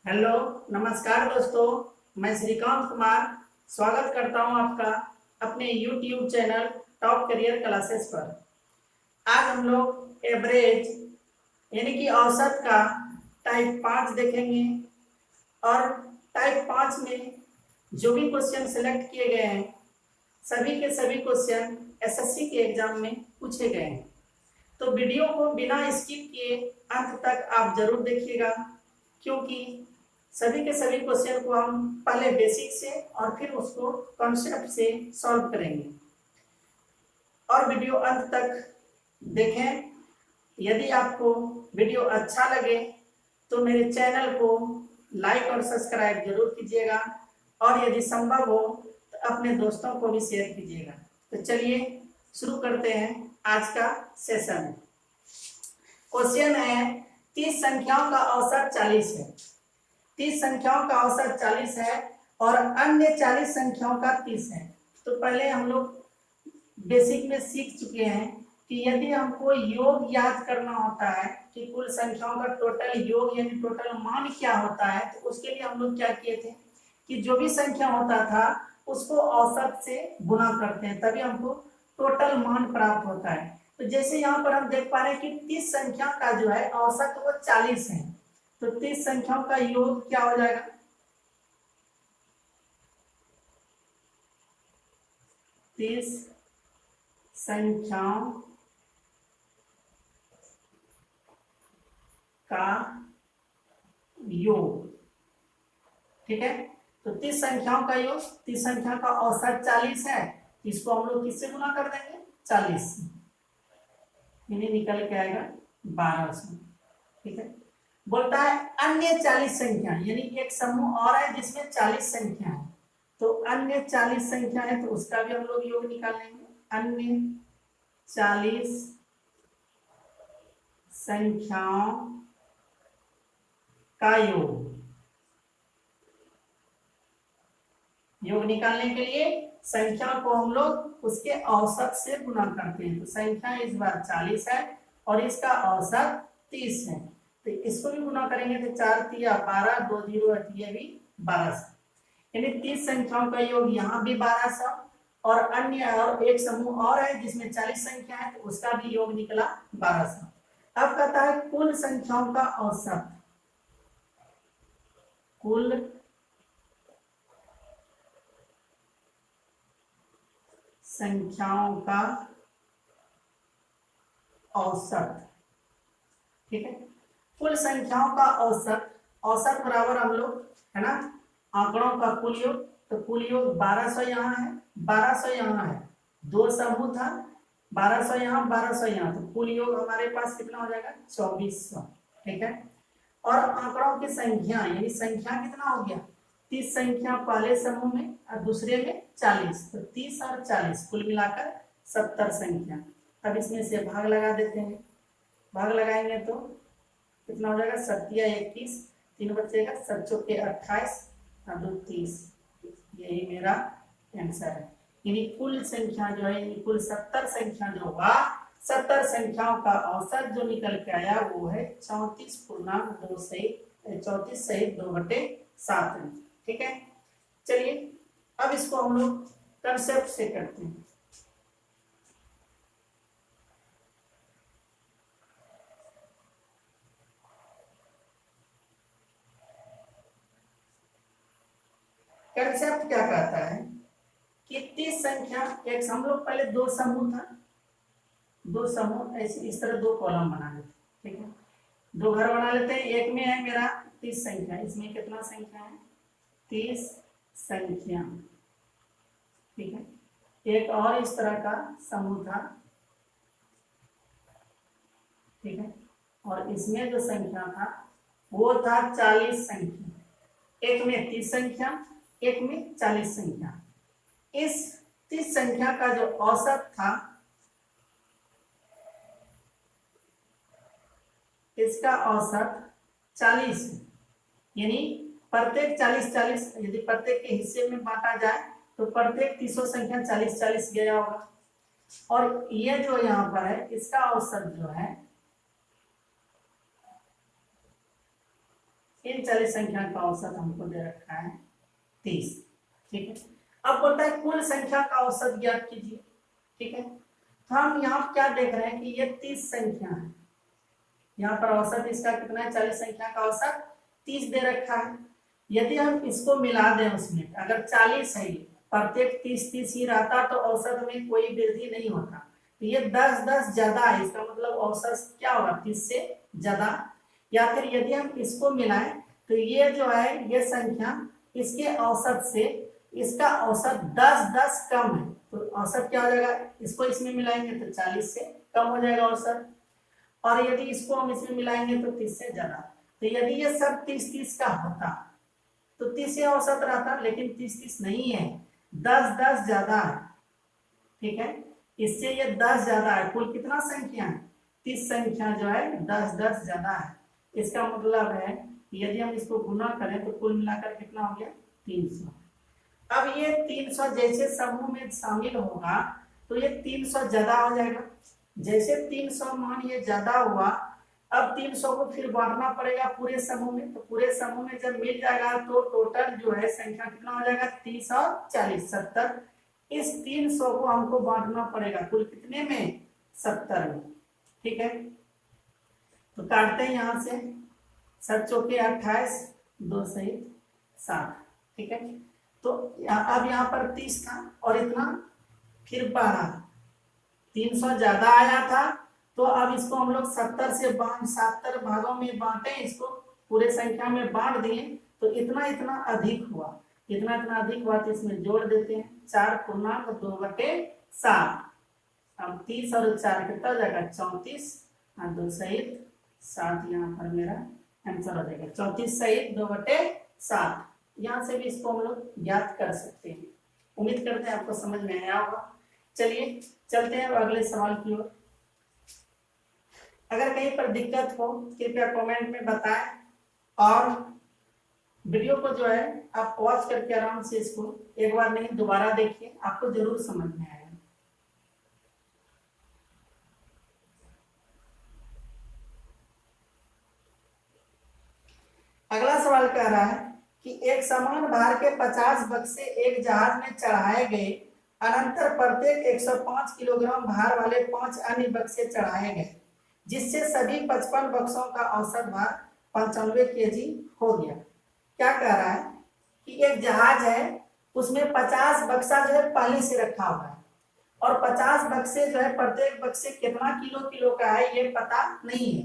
Hello, नमस्कार दोस्तों। मैं श्रीकांत कुमार स्वागत करता हूं आपका अपने YouTube channel top career classes पर। आज हम लोग एवरेज यानी कि औसत का टाइप 5 देखेंगे और टाइप 5 में जो भी क्वेश्चन सिलेक्ट किए गए हैं सभी के सभी क्वेश्चन एसएससी के एग्जाम में पूछे गए हैं। तो वीडियो को बिना स्किप किए अंत तक आप जरूर देखिएगा, क्योंकि सभी के सभी क्वेश्चन को हम पहले बेसिक से और फिर उसको कॉन्सेप्ट से सॉल्व करेंगे। और वीडियो अंत तक देखें। यदि आपको वीडियो अच्छा लगे तो मेरे चैनल को लाइक और सब्सक्राइब जरूर कीजिएगा, और यदि संभव हो तो अपने दोस्तों को भी शेयर कीजिएगा। तो चलिए शुरू करते हैं आज का सेशन। क्वेश्चन है 30 संख्याओं का औसत 40 है। 30 संख्याओं का औसत 40 है और अन्य 40 संख्याओं का 30 है। तो पहले हम लोग बेसिक में सीख चुके हैं कि यदि हमको योग याद करना होता है कि कुल संख्याओं का टोटल योग यानी टोटल मान क्या होता है, तो उसके लिए हम लोग क्या किए थे कि जो भी संख्या होता था उसको औसत से गुना करते हैं, तभी हमको टोटल मान प्राप्त होता है। तो जैसे यहाँ पर हम देख पा रहे हैं कि 30 संख्या का जो है औसत वो 40 है, तो 30 संख्याओं का योग क्या हो जाएगा? 30 संख्याओं का योग, ठीक है। तो 30 संख्याओं का योग, 30 संख्या का औसत 40 है, इसको हम लोग किससे गुना कर देंगे? 40 से, यानी निकल के आएगा 1200, ठीक है। बोलता है अन्य 40 संख्या, यानी एक समूह और है जिसमें 40 संख्या है, तो अन्य 40 संख्या है तो उसका भी हम लोग योग निकाल लेंगे। अन्य 40 संख्याओं का योग निकालने के लिए संख्या को हम लोग उसके औसत से गुना करते हैं। तो संख्या इस बार 40 है और इसका औसत 30 है, तो इसको भी गुना करेंगे तो 4 तिया 12, 2 जीरो ये भी 1200, यानी 30 संख्याओं का योग यहाँ भी 1200 और अन्य और एक समूह और है जिसमें 40 संख्या है तो उसका भी योग निकला 1200। अब कहता है कुल संख्याओं का औसत, कुल संख्याओं का औसत, ठीक है। कुल संख्याओं का औसत, औसत बराबर हम लोग है ना आंकड़ों का कुल योग, तो कुल योग 1200 यहाँ है, 1200 यहाँ है, दो समूह था, 1200 यहाँ 1200 यहाँ, तो कुल योग हमारे पास कितना हो जाएगा? 2400, ठीक है। और आंकड़ों की संख्या यानी संख्या कितना हो गया? 30 संख्या पहले समूह में और दूसरे में 40, तो 30 और 40 कुल मिलाकर 70 संख्या। अब इसमें से भाग लगा देते हैं, भाग लगाएंगे तो कितना हो जाएगा? 7 या 21, 3 बचेगा, 7 चौके 28 और 2 30, यही मेरा आंसर है। यानी कुल संख्या जो है, यानी कुल 70 संख्या जो होगा, 70 संख्याओं का औसत जो निकल के आया वो है 34.2 सहित 34 सहित 2/7, ठीक है। चलिए अब इसको हम लोग कंसेप्ट से करते हैं। कंसेप्ट क्या कहता है कि 30 संख्या, एक हम लोग पहले दो समूह था, दो समूह ऐसे इस तरह दो कॉलम बना लेते, ठीक है। दो घर बना लेते हैं, एक में है मेरा 30 संख्या, इसमें कितना संख्या है? 30 संख्या, ठीक है। एक और इस तरह का समूह था, ठीक है, और इसमें जो संख्या था वो था 40 संख्या। एक में 30 संख्या, एक में 40 संख्या। इस 30 संख्या का जो औसत था, इसका औसत 40 है, यानी प्रत्येक 40-40, यदि प्रत्येक के हिस्से में बांटा जाए तो प्रत्येक 30 संख्या 40-40 गया होगा, और ये जो यहाँ पर है इसका औसत जो है इन 40 संख्या का औसत हमको दे रखा है 30। ठीक है, अब बोलता है कुल संख्या का औसत ज्ञात कीजिए। ठीक है, तो हम यहाँ क्या देख रहे हैं कि ये 30 संख्या है, यहाँ पर औसत इसका कितना है, 40 संख्या का औसत 30 दे रखा है। यदि हम इसको मिला दें उसमें, अगर 40 है प्रत्येक 30-30 ही रहता तो औसत में कोई वृद्धि नहीं होता। तो ये 10-10 ज्यादा है, इसका मतलब औसत क्या होगा, 30 से ज्यादा। या फिर यदि हम इसको मिलाएं तो ये जो है ये संख्या इसके औसत से इसका औसत 10-10 कम है, तो औसत क्या हो जाएगा, इसको इसमें मिलाएंगे तो 40 से कम हो जाएगा औसत, और यदि इसको हम इसमें मिलाएंगे तो 30 से ज्यादा। तो यदि ये सब 30-30 का होता तो 30 से औसत रहता, लेकिन 30-30 नहीं है, 10-10 ज्यादा है। ठीक है, इससे ये 10 ज्यादा है, कुल कितना संख्या है, 30 संख्या जो है 10-10 ज्यादा है। इसका मतलब है कि यदि हम इसको गुना करें तो कुल मिलाकर कितना हो गया, 300। अब ये 300 जैसे समूह में शामिल होगा तो ये 300 ज्यादा हो जाएगा। जैसे 300 मान ये ज्यादा हुआ, अब 300 को फिर बांटना पड़ेगा पूरे समूह में, तो पूरे समूह में जब मिल जाएगा तो टोटल जो है संख्या कितना हो जाएगा, 30 और 40 70। इस 300 को हमको बांटना पड़ेगा कुल कितने में, 70 में। ठीक है, तो काटते हैं यहाँ से, 7 चौके 28, 2 सहित 7। ठीक है, तो अब यहाँ पर 30 था और इतना फिर बढ़ा, 300 ज्यादा आया था, तो अब इसको हम लोग 70 से 70 भागों में बांटे, इसको पूरे संख्या में बांट दिए, तो इतना इतना अधिक हुआ, इतना इतना अधिक हुआ तो इसमें जोड़ देते हैं, 4 पूर्णांक 2/7। अब 30 और 4 कितना हो जाएगा, 34, 2 सहित 7, यहाँ पर मेरा आंसर हो जाएगा 34 सहित 2/7। यहाँ से भी इसको हम लोग ज्ञात कर सकते हैं। उम्मीद करते हैं आपको समझ में आया होगा। चलिए चलते हैं अगले सवाल की ओर। अगर कहीं पर दिक्कत हो कृपया कमेंट में बताएं, और वीडियो को जो है आप पॉज करके आराम से इसको एक बार नहीं दोबारा देखिए, आपको जरूर समझ में आएगा। अगला सवाल कह रहा है कि एक समान भार के 50 बक्से एक जहाज में चढ़ाए गए, अनंतर प्रत्येक 105 किलोग्राम भार वाले 5 अन्य बक्से चढ़ाए गए, जिससे सभी 55 बक्सों का औसत भार 95 केजी हो गया। क्या कह रहा है कि एक जहाज है, उसमें 50 बक्सा जो है पहले से रखा हुआ है, और 50 बक्से जो है प्रत्येक बक्से कितना किलो किलो का है ये पता नहीं है।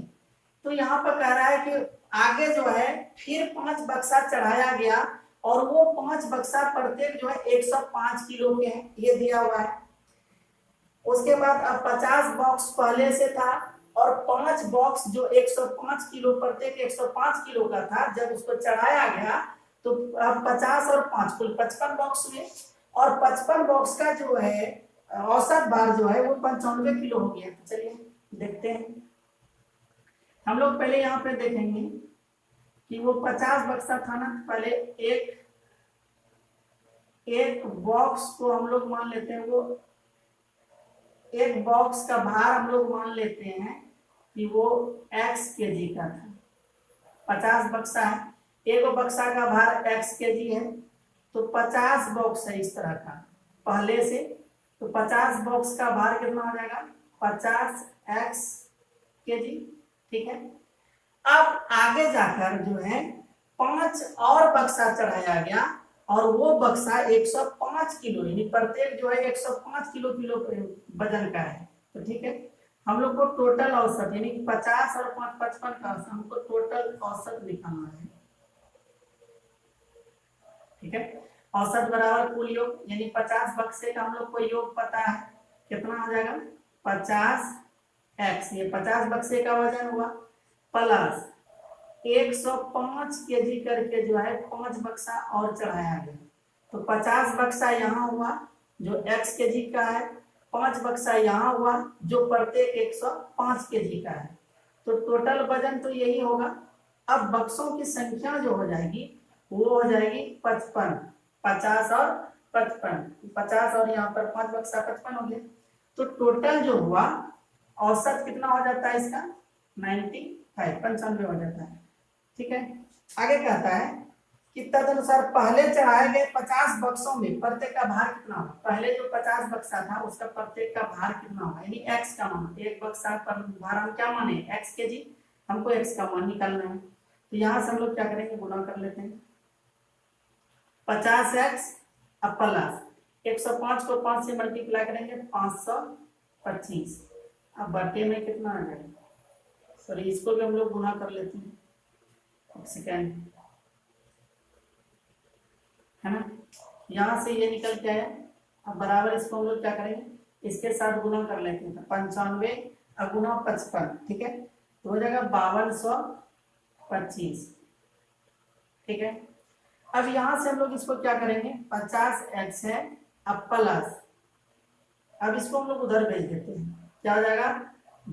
तो यहाँ पर कह रहा है कि आगे जो है फिर 5 बक्सा चढ़ाया गया, और वो 5 बक्सा प्रत्येक जो है 105 किलो के हैं, ये दिया हुआ है। उसके बाद अब 50 बॉक्स पहले से था, और 5 बॉक्स जो 105 किलो प्रत्येक 105 किलो का था, जब उसको चढ़ाया गया तो अब 50 और 5 कुल 55 बॉक्स हुए, और 55 बॉक्स का जो है औसत भार जो है वो 95 किलो हो गया। तो चलिए देखते हैं। हम लोग पहले यहाँ पे देखेंगे कि वो 50 बक्सा था ना, पहले एक बॉक्स को हम लोग मान लेते हैं, वो एक बॉक्स का भार हम लोग मान लेते हैं कि वो x केजी का था। 50 बक्सा है, एक बक्सा का भार x केजी है, तो 50 बॉक्स है इस तरह का पहले से, तो 50 बॉक्स का भार कितना हो जाएगा, 50x केजी। ठीक है, अब आगे जाकर जो है 5 और बक्सा चढ़ाया गया, और वो बक्सा 105 किलो, यानी प्रत्येक जो है 105 किलो किलो वजन का है। तो ठीक है, हम लोग को टोटल औसत यानी 50 और 5 55 का औसत, हमको टोटल औसत निकालना है। ठीक है, औसत बराबर कुल योग, यानी 50 बक्से का हम लोग को योग पता है कितना हो जाएगा, 50x, ये 50 बक्से का वजन हुआ, प्लस 105 केजी करके जो है 5 बक्सा और चढ़ाया गया, तो 50 बक्सा यहाँ हुआ जो x केजी का है, 5 बक्सा यहाँ हुआ जो प्रत्येक 105 केजी का है, तो टोटल वजन तो यही होगा। अब बक्सों की संख्या जो हो जाएगी वो हो जाएगी 55, 50 और 55, 50 और यहाँ पर 5 बक्सा 55 हो गया, तो टोटल जो हुआ औसत कितना हो जाता है इसका, 95 हो जाता है। ठीक है, आगे कहता है कि तदनुसार पहले चढ़ाए गए 50 बक्सों में प्रत्येक का भार कितना होगा। पहले जो 50 बक्सा था उसका प्रत्येक का भार कितना होगा, यानी एक्स का मान। एक बक्सा पर भार हम क्या माने, एक्स के जी, हमको एक्स का मान निकालना है। तो यहाँ से हम लोग क्या करेंगे, गुणा कर लेते हैं। 50x अब प्लस 105 को 5 से मल्टीप्लाई करेंगे 525। अब बटे में कितना आ जाएगा, सॉरी इसको भी हम लोग गुना कर लेते हैं, एक सेकेंड, है ना। यहाँ से ये निकल के आया। अब बराबर इसको हम लोग क्या करेंगे, इसके साथ गुना कर लेते हैं। 95 गुना 55, ठीक है, तो हो जाएगा 5225, ठीक है। अब यहां से हम लोग इसको क्या करेंगे, 50x है अब प्लस, अब इसको हम लोग उधर भेज देते हैं, क्या हो जाएगा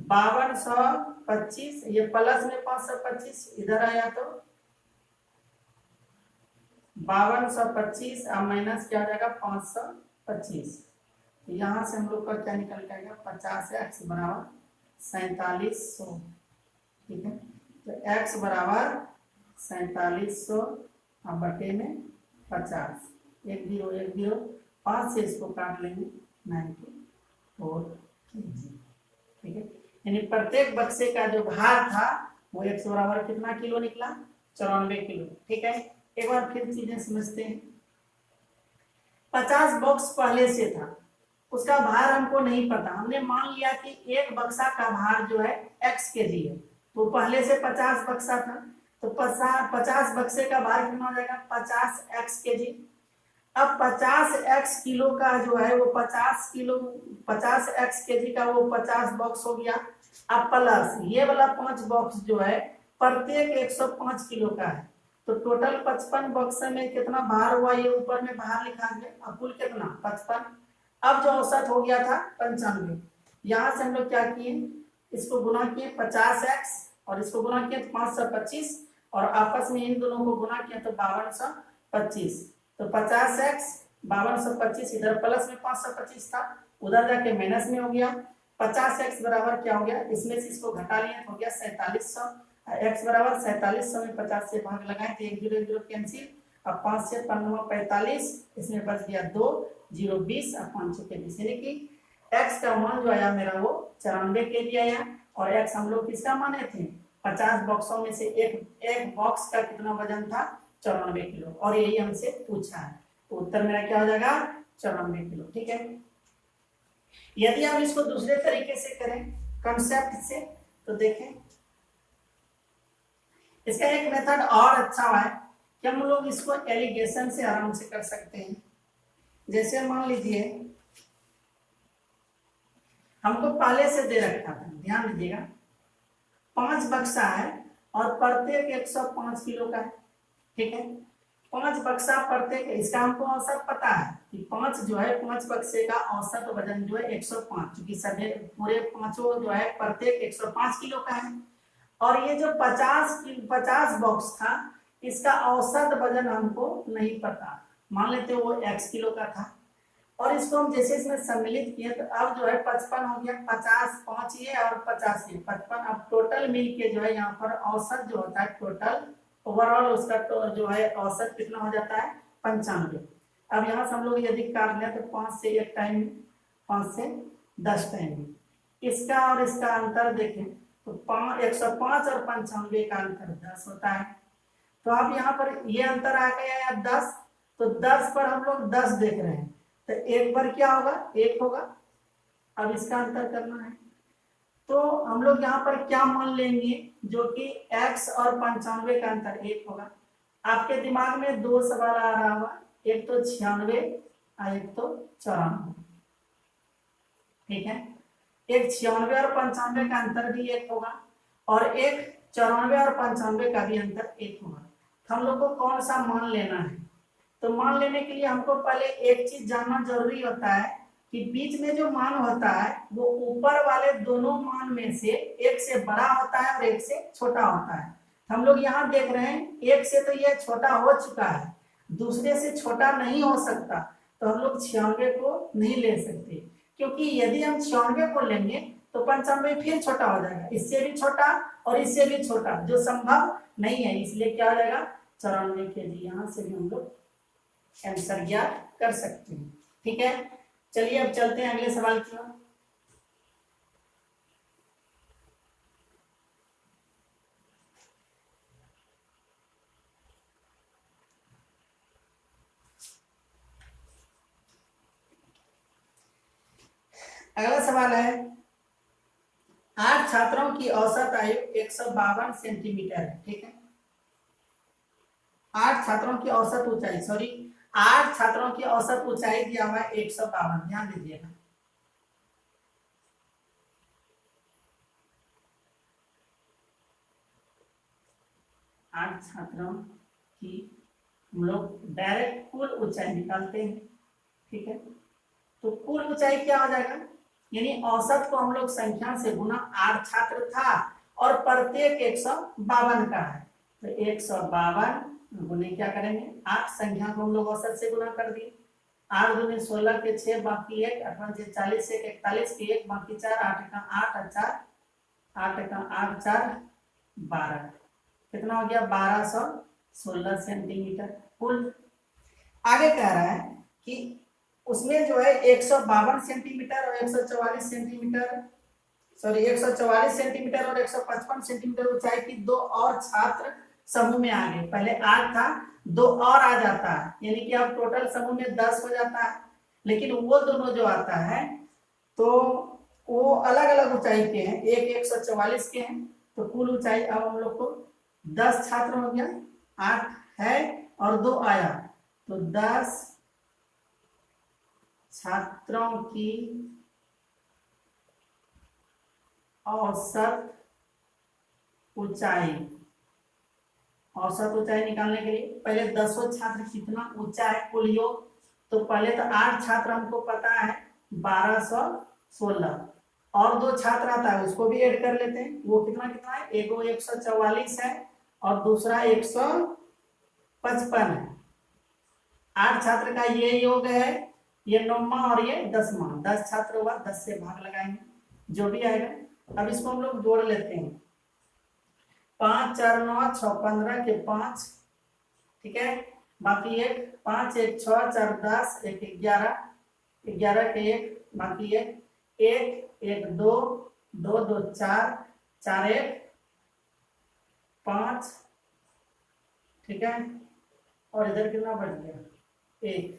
5225, ये प्लस में 525 इधर आया तो 5225 अब माइनस क्या हो जाएगा 525। यहाँ से हम लोग का क्या निकल जाएगा, 50x बराबर 4700, ठीक है। तो x बराबर 4700 अब बटे में 50, 1 0 1 0, 5 से इसको काट लेंगे 94 kg, ठीक है। यानी प्रत्येक बक्से का जो भार था वो 100 बराबर कितना किलो निकला, 94 किलो, ठीक है। एक बार फिर चीजें समझते हैं। 50 बॉक्स पहले से था, उसका भार हमको नहीं पता, हमने मान लिया कि एक बक्सा का भार जो है x kg है, तो पहले से 50 बक्सा था, तो 50 बक्से का भार कितना हो जाएगा 50x kg। अब 50x किलो का जो है वो 50 किलो 50x kg का वो 50 बॉक्स हो गया। अब प्लस ये वाला 5 बॉक्स जो है प्रत्येक 105 किलो का है, तो टोटल 55 बॉक्स में कितना भार हुआ, ये ऊपर में भार लिखा है। अब कुल कितना 55, अब जो औसत हो गया था 95, यहाँ से हम लोग क्या किए, इसको गुना किए 50x और इसको गुना किए तो 525, और आपस में इन दोनों को गुना किया तो 5225, तो 50x 5225 इधर प्लस में 525 था, उधर जाके माइनस में हो गया। 50x बराबर क्या हो गया, इसमें से इसको घटा लिया तो हो गया 4700, x बराबर 4700 में 50 से भाग लगाए तो 1 0 0 कैंसिल, अब 5 से 45, इसमें बच गया 2 0 20 अब 500 के 20, यानी कि x का मान जो आया मेरा वो 94 के लिए आया। और x हम लोग किसका माने थे, 50 बॉक्सों में से एक बॉक्स का कितना वजन था 94 किलो, और यही हमसे पूछा है, तो उत्तर मेरा क्या हो जाएगा 94 किलो, ठीक है। यदि हम इसको दूसरे तरीके से करें कंसेप्ट से, तो देखें इसका एक मेथड और अच्छा है कि हम लोग इसको एलिगेशन से आराम से कर सकते हैं। जैसे मान लीजिए हमको पहले से दे रखा था, ध्यान दीजिएगा 5 बक्सा है और प्रत्येक 105 किलो का है, ठीक है। 5 बक्सा प्रत्येक, इसका हमको औसत पता है कि 5 जो है 5 बक्से का औसत वजन जो है 105, क्योंकि सभी पूरे पांचों जो है प्रत्येक 105 किलो का है। और ये जो 50 बॉक्स था इसका औसत वजन हमको नहीं पता, मान लेते वो x किलो का था, और इसको हम जैसे इसमें सम्मिलित किए तो अब जो है 55 हो गया, 50 5 ये और 50 ये 55, अब टोटल मिल के जो है यहाँ पर औसत जो होता है टोटल ओवरऑल उसका तो जो है औसत कितना हो जाता है 95। अब यहाँ से हम लोग यदि काट लें तो 5 से 1 टाइम, 5 से 10 टाइम, इसका और इसका अंतर देखें तो 105 और 95 का अंतर 10 होता है। तो अब यहाँ पर ये अंतर आ गया है 10, तो 10 पर हम लोग 10 देख रहे हैं, तो 1 पर क्या होगा 1 होगा। अब इसका अंतर करना है तो हम लोग यहाँ पर क्या मान लेंगे, जो कि x और 95 का अंतर 1 होगा। आपके दिमाग में 2 सवाल आ रहा होगा, एक तो 96 और एक तो 94, ठीक है। एक 96 और 95 का अंतर भी 1 होगा और एक 94 और 95 का भी अंतर 1 होगा। तो हम लोग को कौन सा मान लेना है, तो मान लेने के लिए हमको पहले एक चीज जानना जरूरी होता है कि बीच में जो मान होता है वो ऊपर वाले दोनों मान में से एक से बड़ा होता है और एक से छोटा होता है। हम लोग यहाँ देख रहे हैं एक से तो ये छोटा हो चुका है, दूसरे से छोटा नहीं हो सकता, तो हम लोग 96 को नहीं ले सकते, क्योंकि यदि हम 96 को लेंगे तो 95 फिर छोटा हो जाएगा, इससे भी छोटा और इससे भी छोटा, जो संभव नहीं है, इसलिए क्या हो जाएगा 94 kg। यहाँ से भी हम लोग आंसर ज्ञात कर सकते हैं। ठीक है, चलिए अब चलते हैं अगले सवाल की ओर। अगला सवाल है, 8 छात्रों की औसत आयु 152 सेंटीमीटर है। ठीक है, 8 छात्रों की औसत ऊंचाई, सॉरी 8 छात्रों की औसत ऊंचाई दिया हुआ है 152। ध्यान दीजिएगा, 8 छात्रों की हम लोग डायरेक्ट कुल ऊंचाई निकालते हैं। ठीक है, तो कुल ऊंचाई क्या हो जाएगा, यानी औसत को हम लोग संख्या से गुना, 8 छात्र था और प्रत्येक 152 का है, तो 152 गुने क्या करेंगे, 8 संख्या को हम लोग औसत से गुना कर दिए, 8 दूनी 16 के 6 बाकी 1, 8 पंचे 40 1 41 के 1 बाकी 4, 8 का 8 और 4 8 का 8 4 12, कितना हो गया 1216 सेंटीमीटर कुल। आगे कह रहा है कि उसमें जो है 152 सेंटीमीटर और 144 सेंटीमीटर, सॉरी 144 सेंटीमीटर और 155 सेंटीमीटर ऊंचाई की दो और छात्र समूह में आ गए। पहले 8 था, दो और आ जाता है, यानी कि अब टोटल समूह में 10 हो जाता है। लेकिन वो दोनों जो आता है तो वो अलग अलग ऊंचाई के हैं, एक 144 के हैं, तो कुल ऊंचाई अब हम लोग को 10 छात्र हो गया, 8 है और 2 आया, तो 10 छात्रों की औसत ऊंचाई, औसत ऊंचाई निकालने के लिए पहले 10 छात्र कितना ऊंचा है कुल योग, तो पहले तो 8 छात्र हमको पता है 1216, और 2 छात्र आता है उसको भी ऐड कर लेते हैं, वो कितना कितना है, एक 144 है और दूसरा 155 है। 8 छात्र का ये योग है, ये 9वां और ये 10वां, 10 छात्र हुआ, 10 से भाग लगाएंगे जो भी आएगा। अब इसको हम लोग जोड़ लेते हैं, 5 4 9 6 15 के 5, ठीक है, बाकी 1 5 1 6 4 10 1 11 11 के 1 बाकी 1 1 1 2 2 2 4 4 1 5, ठीक है, और इधर कितना बच गया 1,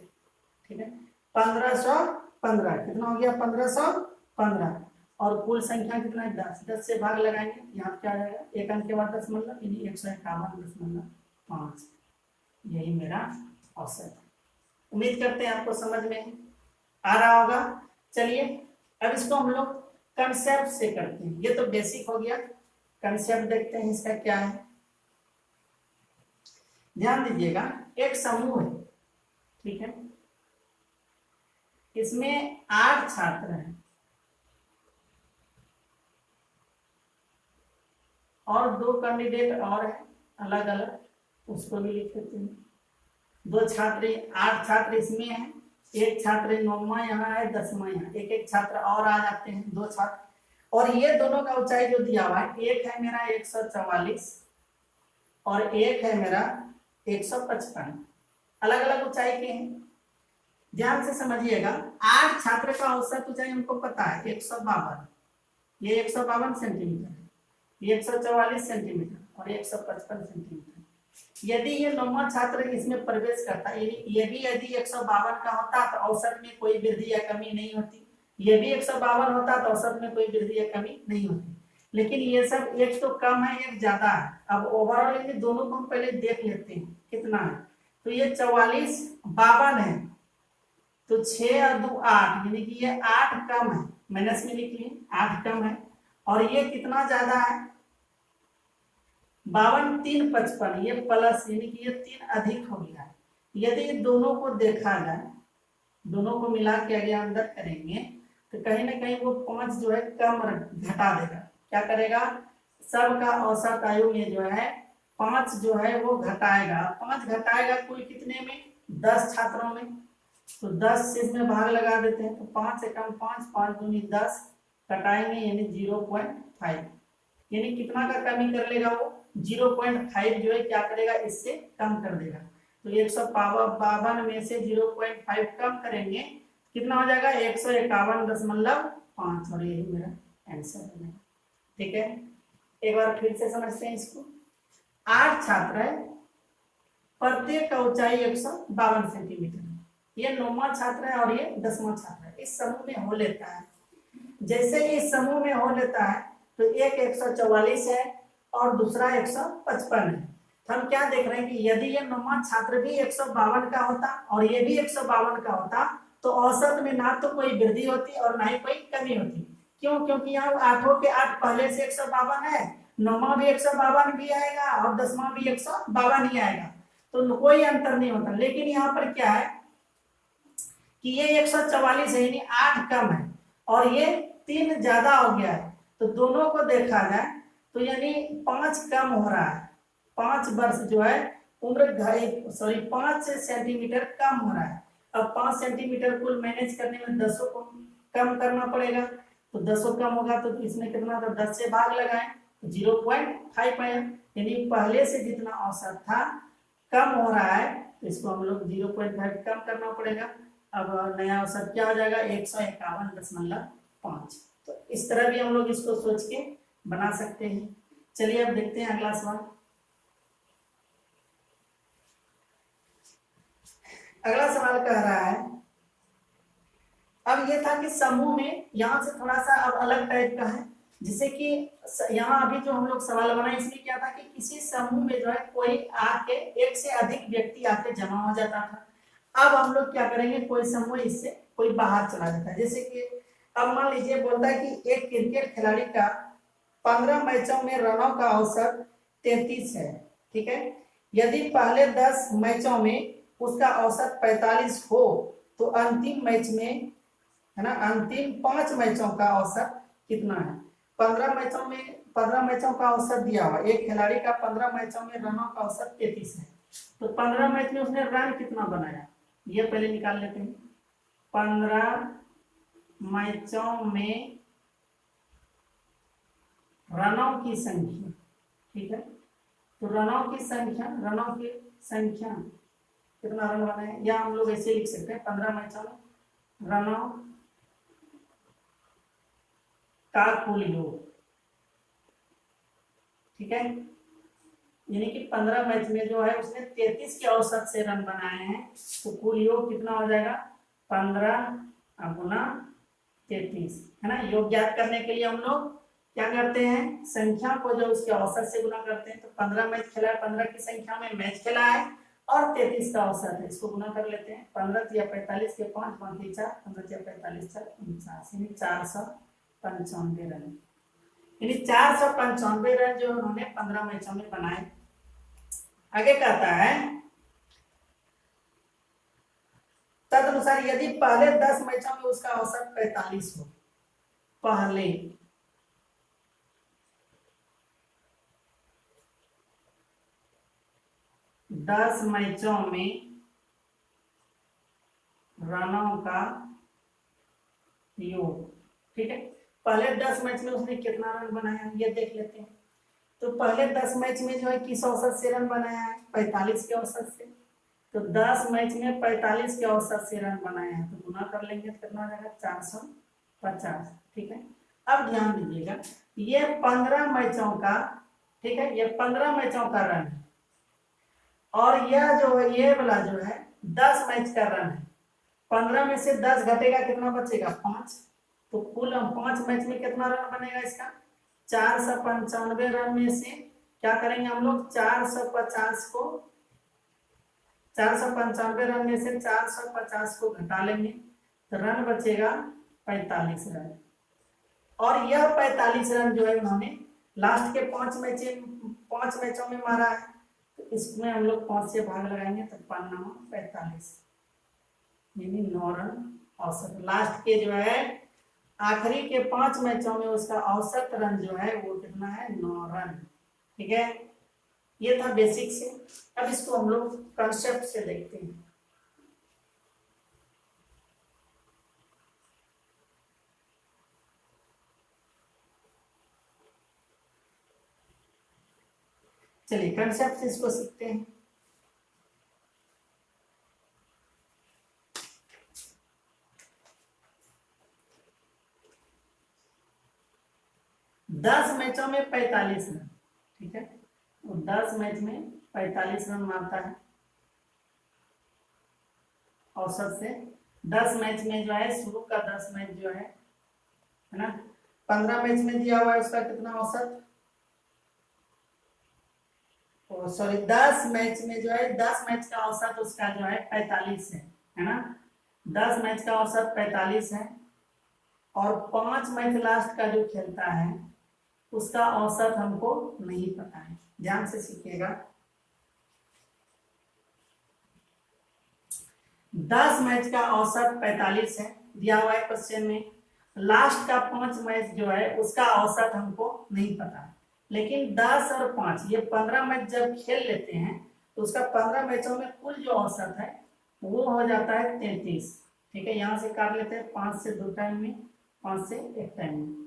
ठीक है, 1515, कितना हो गया 1515, और कुल संख्या कितना है 10, 10 से भाग लगाएंगे, यहाँ क्या आ जाएगा, एक अंक के बाद दशमलव, यानी 151.5, यही मेरा औसत है। उम्मीद करते हैं आपको समझ में आ रहा होगा। चलिए अब इसको हम लोग कंसेप्ट से करते हैं, ये तो बेसिक हो गया, कंसेप्ट देखते हैं इसका क्या है। ध्यान दीजिएगा, एक समूह है, ठीक है, इसमें 8 छात्र हैं और 2 कैंडिडेट और हैं अलग अलग, उसको भी लिख देते हैं। 2 छात्र, 8 छात्र इसमें हैं, एक छात्र 9वां यहाँ है, 10वां यहाँ, एक एक छात्र और आ जाते हैं, 2 छात्र, और ये दोनों का ऊंचाई जो दिया हुआ है, एक है मेरा 144 और एक है मेरा 155, अलग अलग ऊंचाई के हैं। ध्यान से समझिएगा, 8 छात्र का औसत ऊंचाई हमको पता है 152, ये 152 सेंटीमीटर, ये 144 सेंटीमीटर और 155 सेंटीमीटर। यदि ये 9वां छात्र इसमें प्रवेश करता, ये भी यदि 152 का होता तो औसत में कोई वृद्धि या कमी नहीं होती, ये भी 152 होता तो औसत में कोई वृद्धि या कमी नहीं होती, लेकिन ये सब एक तो कम है एक ज्यादा है। अब ओवरऑल ये दोनों को हम पहले देख लेते हैं कितना है, तो ये 44 52 है, तो 6 और 2 8, यानी कि ये 8 कम है, माइनस में लिख लिए 8 कम है, और ये कितना ज्यादा है 52 3 55, ये प्लस, यानी कि ये 3 अधिक हो गया है। यदि दोनों को देखा जाए, दोनों को मिला के अगर अंदर करेंगे तो कहीं ना कहीं वो 5 जो है कम घटा देगा, क्या करेगा, सबका औसत आयु में जो है 5 जो है वो घटाएगा, 5 घटाएगा कुल कितने में 10 छात्रों में, तो 10 से इसमें भाग लगा देते हैं, तो 5 एकम 5, 5 दूनी 10, कटाएंगे यानी 0.5, यानी कितना का कमी कर लेगा वो 0.5 जो है क्या करेगा इससे कम कर देगा। तो 152 में से 0.5 कम करेंगे कितना हो जाएगा 151.5, और यही मेरा आंसर है। ठीक है, एक बार फिर से समझते हैं इसको। 8 छात्र है, प्रत्येक का ऊंचाई 152 सेंटीमीटर, ये 9वां छात्र है और ये 10वां छात्र है। इस समूह में हो लेता है, जैसे ही इस समूह में हो लेता है तो एक 144 है और दूसरा 155 है। तो हम क्या देख रहे हैं कि यदि ये 9वां छात्र भी 152 का होता और ये भी 152 का होता तो औसत में ना तो कोई वृद्धि होती और ना ही कोई कमी होती। क्यों? क्योंकि यहाँ 8 के 8 पहले से 152 है, 9वां भी 152 भी आएगा और 10वां भी 152 ही आएगा, तो कोई अंतर नहीं होता। लेकिन यहाँ पर क्या है कि ये 144 है यानी 8 कम है और ये 3 ज्यादा हो गया है, तो दोनों को देखा जाए तो यानी 5 कम हो रहा है, 5 वर्ष जो है उम्र 5 सेंटीमीटर कम हो रहा है। अब 5 सेंटीमीटर कुल मैनेज करने में 10 को कम करना पड़ेगा, तो 10 कम होगा तो इसमें कितना था 10 से भाग लगाए तो 0.5 आया, यानी पहले से जितना औसत था कम हो रहा है तो इसको हम लोग 0.5 कम करना पड़ेगा। अब नया औसत क्या हो जाएगा 151.5। तो इस तरह भी हम लोग इसको सोच के बना सकते हैं। चलिए अब देखते हैं अगला सवाल। अगला सवाल कह रहा है, अब ये था कि समूह में, यहाँ से थोड़ा सा अब अलग टाइप का है, जिसे कि यहाँ अभी जो हम लोग सवाल बनाए इसमें क्या था कि किसी समूह में जो है कोई आके एक से अधिक व्यक्ति आके जमा हो जाता था। अब हम लोग क्या करेंगे, कोई समूह इससे कोई बाहर चला जाता है। जैसे कि अब मान लीजिए बोलता है कि एक क्रिकेट खिलाड़ी का 15 मैचों में रनों का औसत 33 है। ठीक है, यदि पहले 10 मैचों में उसका औसत 45 हो तो अंतिम मैच में, है ना, अंतिम 5 मैचों का औसत कितना है। 15 मैचों का औसत दिया हुआ, एक खिलाड़ी का 15 मैचों में रनों का औसत 33 है, तो 15 मैच में उसने रन कितना बनाया ये पहले निकाल लेते हैं। 15 मैचों में रनों की संख्या, ठीक है, तो रनों की संख्या कितना रन बनाए, या हम लोग ऐसे लिख सकते हैं 15 मैचों में रनों का कुल योग। ठीक है, यानी कि 15 मैच में जो है उसने 33 के औसत से रन बनाए हैं, तो कुल योग कितना हो जाएगा 15 गुना 33, है ना। योग ज्ञात करने के लिए हम लोग क्या करते हैं, संख्या को जो उसके औसत से गुना करते हैं। तो 15 मैच खेला है, 15 की संख्या में मैच खेला है और 33 का औसत है, इसको गुना कर लेते हैं। 15 या 45 के 5 5 4, 15 या 45 4 49, यानी 495 रन, यानी 495 रन जो उन्होंने 15 मैचों में बनाए। आगे कहता है तदनुसार यदि पहले 10 मैचों में उसका औसत 45 हो, पहले 10 मैचों में रनों का योग, ठीक है, पहले 10 मैच में उसने कितना रन बनाया ये देख लेते हैं। तो पहले 10 मैच में जो है किस औसत से रन बनाया है, 45 के औसत से, तो 10 मैच में 45 के औसत से रन बनाया है, तो गुना कर लेंगे तो कितना हो जाएगा 450। ठीक है, अब ध्यान दीजिएगा ये 15 मैचों का, ठीक है, ये 15 मैचों का रन है और यह जो है ये वाला जो है 10 मैच का रन है। 15 में से 10 घटेगा कितना बचेगा 5, तो कुल 5 मैच में कितना रन बनेगा इसका 495 रन में से क्या करेंगे हम लोग 495 रन में से 450 को घटा लेंगे तो रन बचेगा 45 रन। और यह 45 रन जो है उन्होंने लास्ट के 5 मैचों में मारा है, तो इसमें हम लोग 5 से भाग लगाएंगे तो 45 यानी 9 रन औसत। लास्ट के जो है आखिरी के 5 मैचों में उसका औसत रन जो है वो कितना है 9 रन। ठीक है, ये था बेसिक से। अब इसको हम लोग कंसेप्ट से देखते हैं। चलिए कंसेप्ट से इसको सीखते हैं। दस मैचों में 45 रन, ठीक है, तो 10 मैच में 45 रन मारता है औसत से। 10 मैच में जो है, शुरू का 10 मैच जो है ना, 15 मैच में दिया हुआ है उसका कितना औसत, सॉरी 10 मैच में जो है, 10 मैच का औसत उसका जो है 45 है ना, 10 मैच का औसत 45 है। और 5 मैच लास्ट का जो खेलता है उसका औसत हमको नहीं पता है, ध्यान से सीखिएगा। 10 मैच का औसत 45 है दिया हुआ है क्वेश्चन में। लास्ट का 5 मैच जो है उसका औसत हमको नहीं पता है, लेकिन 10 और 5 ये 15 मैच जब खेल लेते हैं तो उसका 15 मैचों में कुल जो औसत है वो हो जाता है 33, ठीक है। यहाँ से काट लेते हैं, 5 से 2 टाइम में, 5 से 1 टाइम में।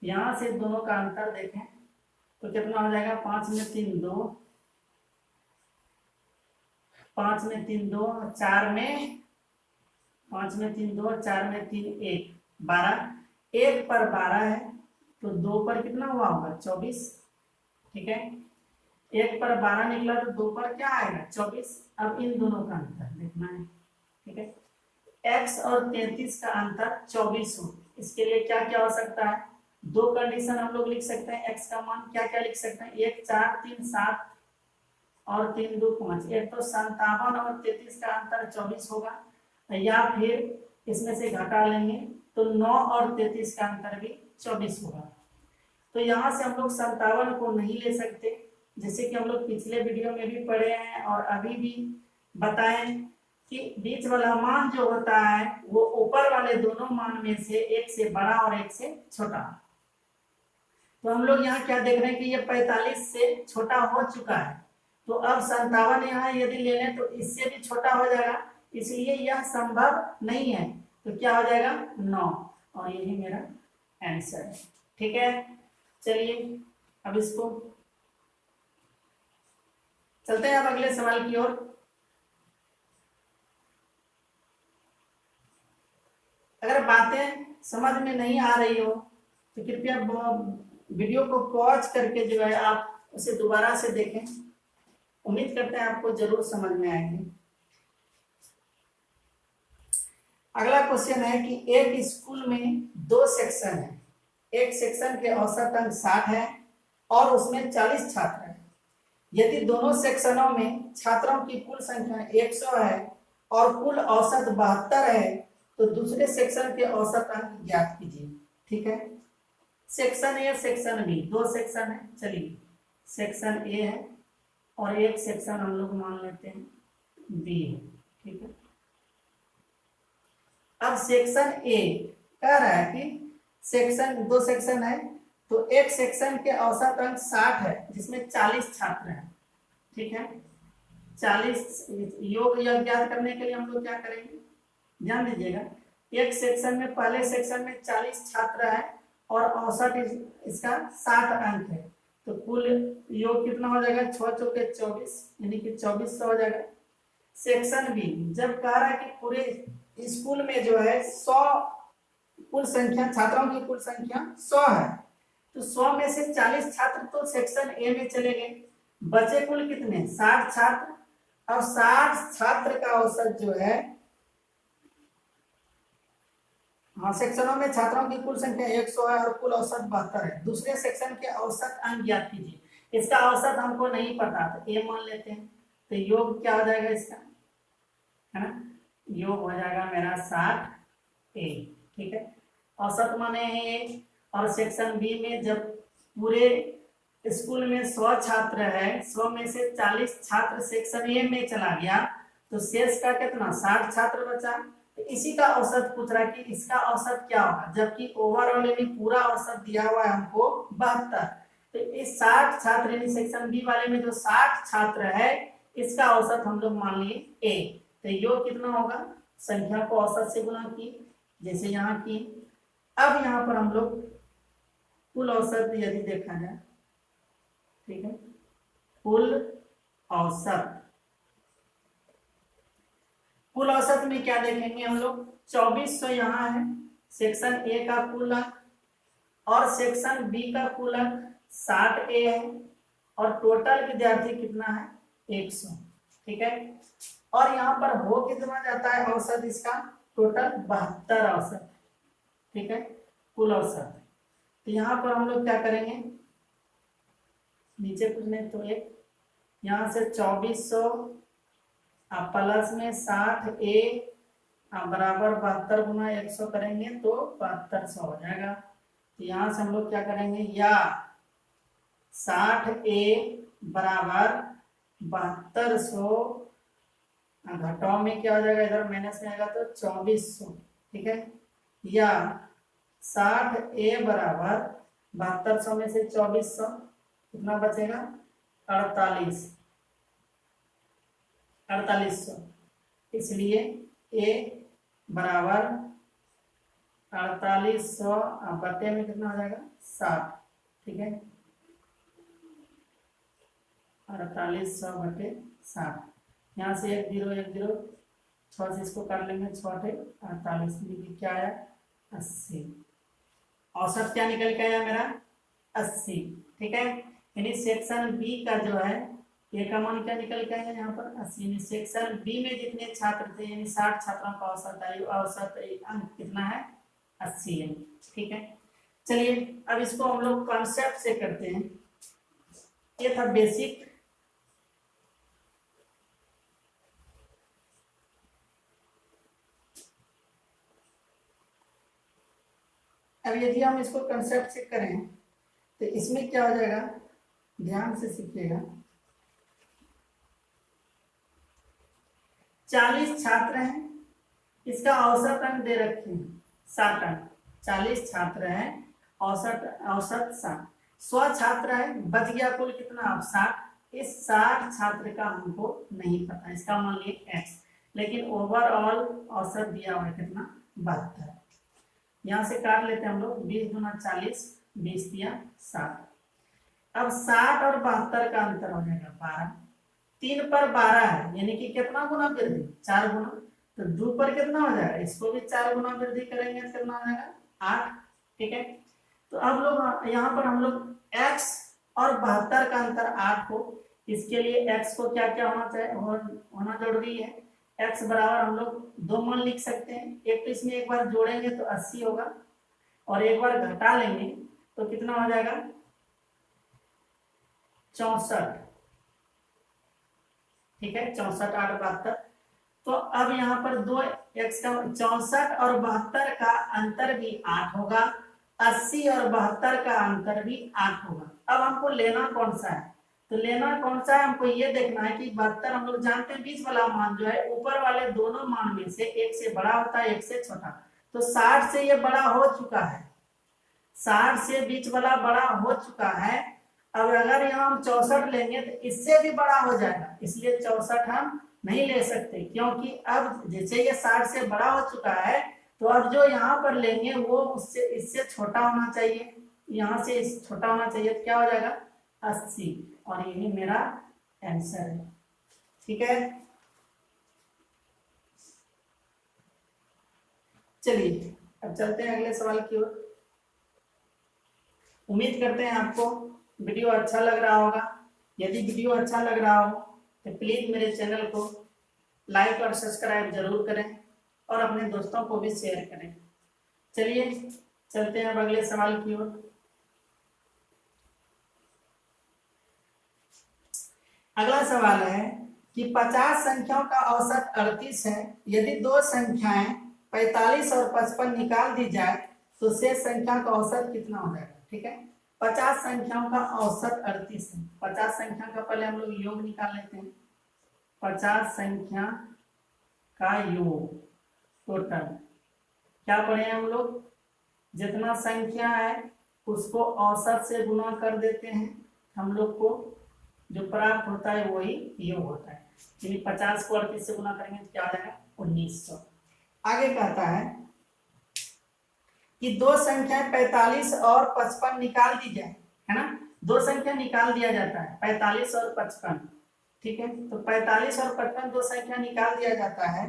यहाँ से दोनों का अंतर देखें तो कितना हो जाएगा, 5 में 3 2, 5 में 3 2, 4 में 5 में 3 2, 4 में 3 1, 12, 1 पर 12 है तो 2 पर कितना हुआ होगा, 24, ठीक है। 1 पर 12 निकला तो 2 पर क्या आएगा, 24। अब इन दोनों का अंतर देखना है, ठीक है। x और 33 का अंतर 24 हो, इसके लिए क्या क्या हो सकता है, दो कंडीशन हम लोग लिख सकते हैं। x का मान क्या क्या लिख सकते हैं, 1 4 3 7 और 3 2 5। एक तो 57 और 33 का अंतर 24 होगा, या फिर इसमें से घटा लेंगे तो 9 और 33 का अंतर भी 24 होगा। तो यहाँ से हम लोग 57 को नहीं ले सकते, जैसे कि हम लोग पिछले वीडियो में भी पढ़े हैं और अभी भी बताएं कि बीच वाला मान जो होता है वो ऊपर वाले दोनों मान में से एक से बड़ा और एक से छोटा। तो हम लोग यहाँ क्या देख रहे हैं कि ये 45 से छोटा हो चुका है, तो अब 57 यहाँ यदि ले लें तो इससे भी छोटा हो जाएगा, इसलिए यह संभव नहीं है। तो क्या हो जाएगा, 9, और यही मेरा आंसर है, ठीक है। चलिए अब इसको चलते हैं अब अगले सवाल की ओर। अगर बातें समझ में नहीं आ रही हो तो कृपया वीडियो को पॉज करके जो है आप उसे दोबारा से देखें, उम्मीद करते हैं आपको जरूर समझ में आएंगे। अगला क्वेश्चन है कि एक स्कूल में 2 सेक्शन है, एक सेक्शन के औसत अंक 60 है और उसमें 40 छात्र हैं। यदि दोनों सेक्शनों में छात्रों की कुल संख्या 100 है और कुल औसत 72 है तो दूसरे सेक्शन के औसत अंक ज्ञात कीजिए, ठीक है। Section A section B, 2 section है, चलिए सेक्शन ए है और एक सेक्शन हम लोग मान लेते हैं बी है, ठीक है। अब सेक्शन ए कह रहा है कि सेक्शन 2 सेक्शन है तो एक सेक्शन के औसत अंक 60 है जिसमें 40 छात्र हैं, ठीक है। 40 योग ज्ञात करने के लिए हम लोग क्या करेंगे, ध्यान दीजिएगा। एक सेक्शन में, पहले सेक्शन में 40 छात्र है और औसत इसका 60 अंक है, तो कुल योग कितना हो जाएगा, 6 चौके 24, यानी कि 2400 हो जाएगा। सेक्शन बी जब कह रहा है कि पूरे स्कूल में जो है 100 कुल संख्या, छात्रों की कुल संख्या 100 है, तो 100 में से 40 छात्र तो सेक्शन ए में चले गए, बचे कुल कितने, 60 छात्र। अब 60 छात्र का औसत जो है, हाँ सेक्शनों में छात्रों की कुल संख्या 100 है और कुल औसत 72 है। दूसरे सेक्शन के औसत अंक ज्ञात कीजिए। इसका औसत हमको नहीं पता तो ए मान लेते हैं, तो योग क्या हो जाएगा इसका, है ना, योग हो जाएगा मेरा 60 ए, ठीक है। औसत माने हैं, और सेक्शन बी में जब पूरे स्कूल में 100 छात्र है, 100 में से 40 छात्र सेक्शन ए में चला गया तो शेष का कितना, 60 छात्र बचा। तो इसी का औसत पूछ रहा है कि इसका औसत क्या होगा, जबकि ओवरऑल में पूरा औसत दिया हुआ है हमको 72। तो इस 60 छात्र यानी सेक्शन बी वाले में जो 60 छात्र है इसका औसत हम लोग मान लिए ए, तो योग कितना होगा, संख्या को औसत से गुना किए जैसे यहाँ की। अब यहाँ पर हम लोग कुल औसत यदि देखा जाए, ठीक है, कुल औसत। कुल औसत में क्या देखेंगे हम लोग, 2400 यहाँ है सेक्शन ए का कुल अंक, और सेक्शन बी का कुल अंक 60 ए है, और टोटल विद्यार्थी कितना है 100। ठीक है, और यहाँ पर हो कितना जाता है औसत इसका, टोटल 72 औसत। ठीक है, कुल औसत। तो यहाँ पर हम लोग क्या करेंगे, नीचे कुछ नहीं तो एक यहाँ से 2400 प्लस में 60 ए बराबर 72 गुना 100 करेंगे तो 7200 हो जाएगा। तो यहाँ से हम लोग क्या करेंगे, या 60 ए बराबर 7200 घटाओ में क्या हो जाएगा, इधर माइनस में आएगा तो 2400। ठीक है, या 60 ए बराबर 7200 में से 2400 कितना बचेगा, 4800। इसलिए ए बराबर 4800 बटे में कितना हो जाएगा 60। ठीक है, 4800 बटे 60। यहाँ से 1 0 1 0 6 से इसको कर लेंगे, 6 48 क्या आया 80। औसत क्या निकल के आया मेरा 80। ठीक है, यानी सेक्शन बी का जो है ए का मान क्या निकल के आया यहाँ पर 80। सेक्शन बी में जितने छात्र थे यानी 60 छात्रों का औसत अंक कितना है 80 है। ठीक है, चलिए अब इसको हम लोग कॉन्सेप्ट से करते हैं। ये था बेसिक। अब यदि हम इसको कंसेप्ट से करें तो इसमें क्या हो जाएगा, ध्यान से सीखिएगा। 40 छात्र हैं, इसका औसत अंक दे रखे हैं 60 अंक। 40 छात्र हैं, औसत 60। 100 छात्र है, बच गया कुल कितना अब 60। इस 60 छात्र का हमको नहीं पता, इसका मान लिया x, लेकिन ओवरऑल औसत दिया हुआ है कितना 72। यहाँ से काट लेते हैं हम लोग, 20 गुना 40, 20 दिया 60। अब 60 और 72 का अंतर हो जाएगा 12। 3 पर 12 है यानी कि कितना गुना वृद्धि, 4 गुना। तो 2 पर कितना हो जाएगा, इसको भी 4 गुना वृद्धि करेंगे तो कितना हो जाएगा 8। ठीक है, तो अब लोग यहाँ पर हम लोग x और 72 का अंतर 8 हो, इसके लिए x को क्या क्या होना चाहिए, होना जरूरी है। x बराबर हम लोग 2 मान लिख सकते हैं। एक तो इसमें एक बार जोड़ेंगे तो 80 होगा, और एक बार घटा लेंगे तो कितना हो जाएगा 64। ठीक है, 64 8 72। तो अब यहाँ पर 2 x का 64 और 72 का अंतर भी 8 होगा, 80 और 72 का अंतर भी 8 होगा। अब हमको लेना कौन सा है, तो लेना कौन सा है, हमको ये देखना है कि 72 हम लोग जानते हैं बीच वाला मान जो है ऊपर वाले दोनों मान में से एक से बड़ा होता है एक से छोटा। तो 60 से ये बड़ा हो चुका है, 60 से बीच वाला बड़ा हो चुका है। अब अगर यहाँ हम 64 लेंगे तो इससे भी बड़ा हो जाएगा, इसलिए 64 हम नहीं ले सकते, क्योंकि अब जैसे ये 60 से बड़ा हो चुका है तो अब जो यहाँ पर लेंगे वो उससे इससे छोटा होना चाहिए, यहाँ से इस छोटा होना चाहिए, तो क्या हो जाएगा 80, और यही मेरा आंसर है। ठीक है, चलिए अब चलते हैं अगले सवाल की ओर। उम्मीद करते हैं आपको वीडियो अच्छा लग रहा होगा। यदि वीडियो अच्छा लग रहा हो तो प्लीज मेरे चैनल को लाइक और सब्सक्राइब जरूर करें और अपने दोस्तों को भी शेयर करें। चलिए चलते हैं अब अगले सवाल की ओर। अगला सवाल है कि 50 संख्याओं का औसत 38 है, यदि दो संख्याएं 45 और 55 निकाल दी जाए तो शेष संख्या का औसत कितना हो जाएगा। ठीक है, 50 संख्याओं का औसत 38 है। 50 संख्या का पहले हम लोग योग निकाल लेते हैं। 50 संख्या का योग टोटल क्या पढ़े हम लोग, जितना संख्या है उसको औसत से गुना कर देते हैं, हम लोग को जो प्राप्त होता है वही योग होता है। यानी 50 को 38 से गुना करेंगे तो क्या हो जाएगा 1900। आगे कहता है कि दो संख्याएं 45 और 55 निकाल दी जाए, है ना। दो संख्या निकाल दिया जाता है 45 और 55। ठीक है, तो 45 और 55 दो संख्या निकाल दिया जाता है।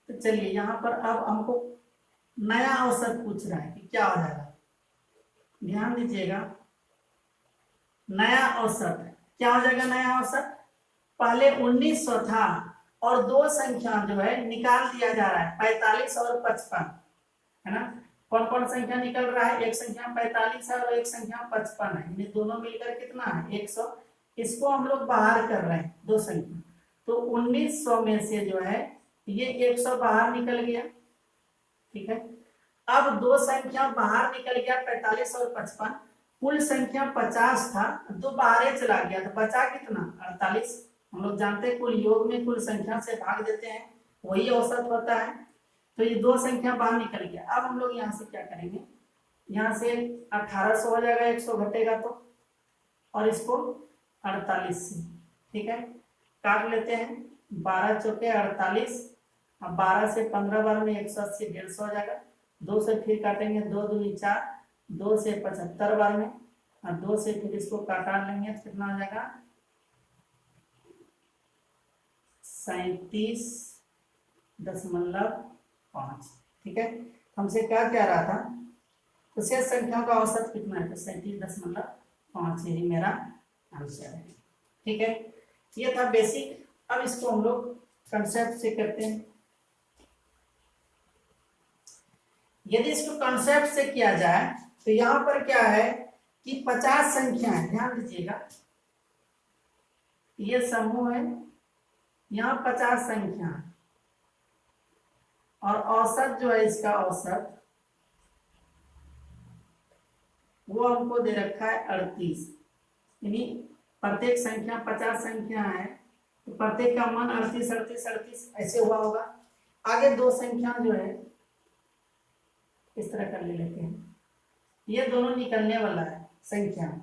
तो चलिए यहाँ पर अब हमको नया औसत पूछ रहा है कि क्या हो जाएगा। ध्यान दीजिएगा, नया औसत क्या हो जाएगा। नया औसत पहले 1900 था और दो संख्या जो है निकाल दिया जा रहा है 45 और 55, है ना। कौन कौन संख्या निकल रहा है, एक संख्या 45 है और एक संख्या 55 है, ये दोनों मिलकर कितना है 100। इसको हम लोग बाहर कर रहे हैं दो संख्या, तो 1900 में से जो है ये 100 बाहर निकल गया। ठीक है, अब दो संख्या बाहर निकल गया 45 और 55, कुल संख्या 50 था, दो बाहर चला गया तो बचा कितना 48। हम लोग जानते हैं कुल योग में कुल संख्या से भाग देते हैं, वही औसत होता है। तो ये दो संख्या बाहर निकल गया। अब हम लोग यहाँ से क्या करेंगे, यहाँ से 1800 हो जाएगा, 100 घटेगा तो, और इसको 48 से, ठीक है, काट लेते हैं। 12 चौके 48, अब 12 से 15 बार में 180, 150 हो जाएगा। 2 से फिर काटेंगे, 2 दूनी 4, 2 से 75 बार में, और 2 से फिर इसको काटा लेंगे तो कितना हो जाएगा 37.5। ठीक है, हमसे क्या कह रहा था, तो शेष संख्याओं का औसत कितना है, तो 37.5, यही मेरा आंसर है। ठीक है, ये था बेसिक। अब इसको हम लोग कंसेप्ट से करते हैं। यदि इसको कंसेप्ट से किया जाए तो यहां पर क्या है कि 50 संख्या है, ध्यान दीजिएगा, ये समूह है, यहाँ 50 संख्या है, और औसत जो है इसका औसत वो हमको दे रखा है 38, यानी प्रत्येक संख्या 50 संख्या है तो प्रत्येक का मान 38 38 38 ऐसे हुआ होगा। आगे दो संख्या जो है इस तरह कर ले लेते हैं, ये दोनों निकलने वाला है संख्या,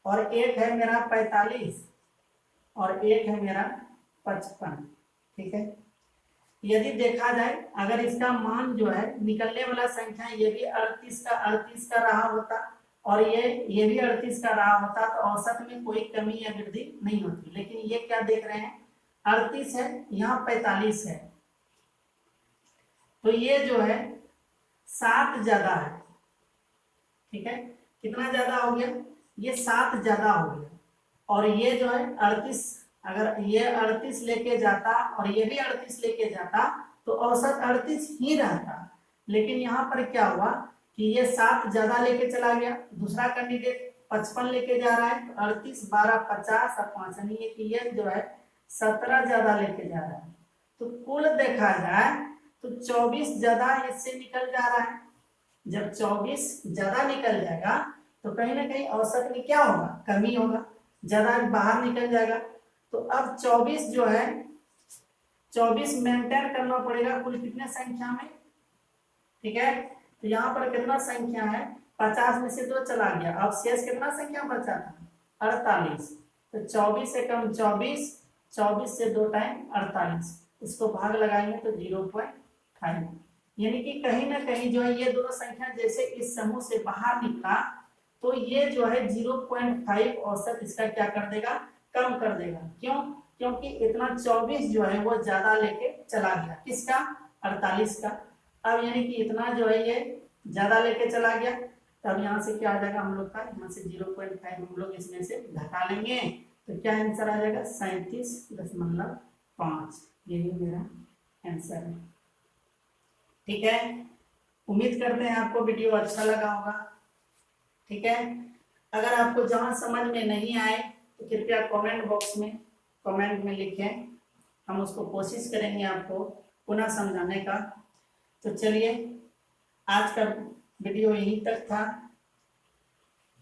और एक है मेरा 45 और एक है मेरा 55। ठीक है, यदि देखा जाए अगर इसका मान जो है निकलने वाला संख्या ये भी 38 का रहा होता और ये भी 38 का रहा होता तो औसत में कोई कमी या वृद्धि नहीं होती। लेकिन ये क्या देख रहे हैं 38 है, यहाँ 45 है, तो ये जो है 7 ज्यादा है। ठीक है, कितना ज्यादा हो गया, ये 7 ज्यादा हो गया, और ये जो है 38, अगर ये 38 लेके जाता और ये भी 38 लेके जाता तो औसत 38 ही रहता। लेकिन यहाँ पर क्या हुआ कि ये 7 ज्यादा लेके चला गया, दूसरा कैंडिडेट 55 लेके जा रहा है, तो 38 12 50 और 5 यानी कि ये जो है 17 ज्यादा लेके जा रहा है। तो कुल देखा जाए तो 24 ज्यादा इससे निकल जा रहा है। जब 24 ज्यादा निकल जाएगा तो कहीं ना कहीं औसत में क्या होगा, कमी होगा, ज्यादा बाहर निकल जाएगा। तो अब 24 जो है 24 मेंटेन करना पड़ेगा कुल कितने संख्या में। ठीक है, तो यहाँ पर कितना संख्या है 50 में से 2 चला गया, अब शेष कितना संख्या बचा था 48। तो 24 से कम 24, 24 से 2 टाइम 48, इसको भाग लगाएंगे तो 0.5, यानी कि कहीं ना कहीं जो है ये दोनों संख्या जैसे इस समूह से बाहर निकला तो ये जो है 0.5 औसत इसका क्या कर देगा, कम कर देगा। क्यों, क्योंकि इतना 24 जो है वो ज्यादा लेके चला गया, किसका 48 का। अब यानी कि इतना जो है ये ज्यादा लेके चला गया, तब यहाँ से क्या आ जाएगा हम लोग का, यहाँ से 0.5 हम लोग इसमें से घटा लेंगे तो क्या आंसर आ जाएगा 37.5, यही मेरा आंसर है। ठीक है, उम्मीद करते हैं आपको वीडियो अच्छा लगा होगा। ठीक है, अगर आपको जहां समझ में नहीं आए तो कृपया कमेंट बॉक्स में कमेंट में लिखें, हम उसको कोशिश करेंगे आपको पुनः समझाने का। तो चलिए आज का वीडियो यहीं तक था,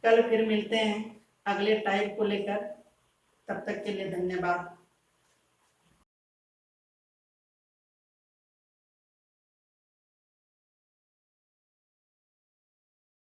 कल फिर मिलते हैं अगले टाइप को लेकर, तब तक के लिए धन्यवाद।